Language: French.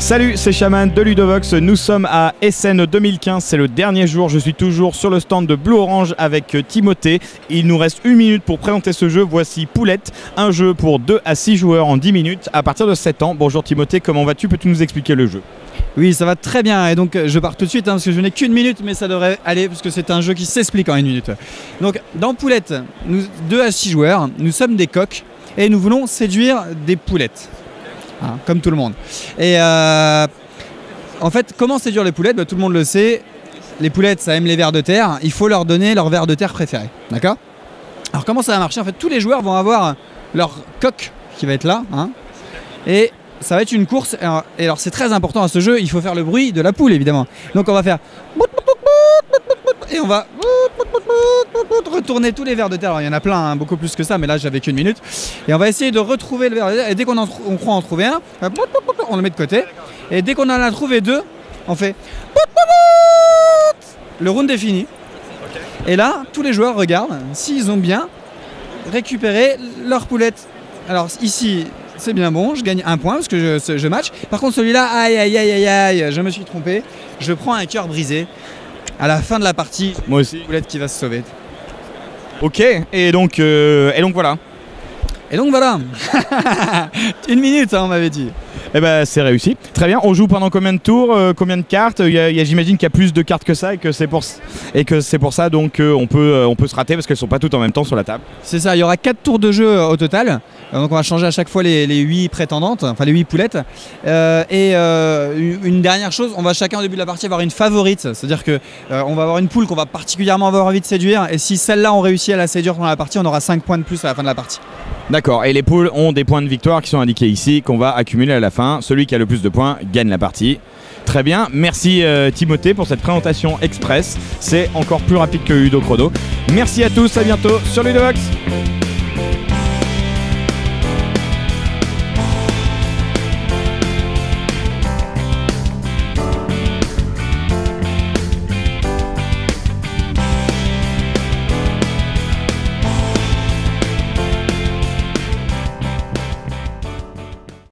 Salut, c'est Shaman de Ludovox, nous sommes à Essen 2015, c'est le dernier jour, je suis toujours sur le stand de Blue Orange avec Timothée. Il nous reste 1 minute pour présenter ce jeu, voici Poulette, un jeu pour 2 à 6 joueurs en 10 minutes à partir de 7 ans. Bonjour Timothée, comment vas-tu? Peux-tu nous expliquer le jeu? Oui, ça va très bien et donc je pars tout de suite parce que je n'ai qu'1 minute, mais ça devrait aller parce que c'est un jeu qui s'explique en 1 minute. Donc dans Poulette, nous 2 à 6 joueurs, nous sommes des coqs et nous voulons séduire des poulettes. Hein, comme tout le monde. Et en fait, comment séduire les poulettes? Tout le monde le sait. Les poulettes, ça aime les vers de terre. Il faut leur donner leur ver de terre préféré. D'accord? Alors comment ça va marcher? En fait, tous les joueurs vont avoir leur coq qui va être là. Hein, et ça va être une course. Et alors c'est très important à ce jeu. Il faut faire le bruit de la poule, évidemment. Donc on va faire... Et on va retourner tous les vers de terre. Alors, il y en a plein, hein, beaucoup plus que ça, mais là j'avais qu'1 minute. Et on va essayer de retrouver le ver de terre. Et dès qu'on croit en trouver un, on le met de côté. Et dès qu'on en a trouvé 2, on fait... Le round est fini. Et là, tous les joueurs regardent s'ils ont bien récupéré leur poulette. Alors ici, c'est bien bon, je gagne 1 point parce que je match. Par contre celui-là, aïe aïe aïe aïe aïe, je me suis trompé. Je prends un cœur brisé. À la fin de la partie, moi aussi. Poulette qui va se sauver. Ok, et donc voilà. Et donc voilà. 1 minute, hein, on m'avait dit. Eh ben c'est réussi. Très bien, on joue pendant combien de tours, combien de cartes? J'imagine qu'il y a plus de cartes que ça et que c'est pour ça donc on peut se rater parce qu'elles sont pas toutes en même temps sur la table. C'est ça, il y aura 4 tours de jeu au total. Donc on va changer à chaque fois les 8 prétendantes, enfin les 8 poulettes. Une dernière chose, on va chacun au début de la partie avoir une favorite. C'est-à-dire que on va avoir une poule qu'on va particulièrement avoir envie de séduire. Et si celle-là on réussit à la séduire pendant la partie, on aura 5 points de plus à la fin de la partie. D'accord, et les poules ont des points de victoire qui sont indiqués ici, qu'on va accumuler à la fin. Celui qui a le plus de points gagne la partie. Très bien, merci Timothée pour cette présentation express. C'est encore plus rapide que Ludo Chrono. Merci à tous, à bientôt sur Ludovox.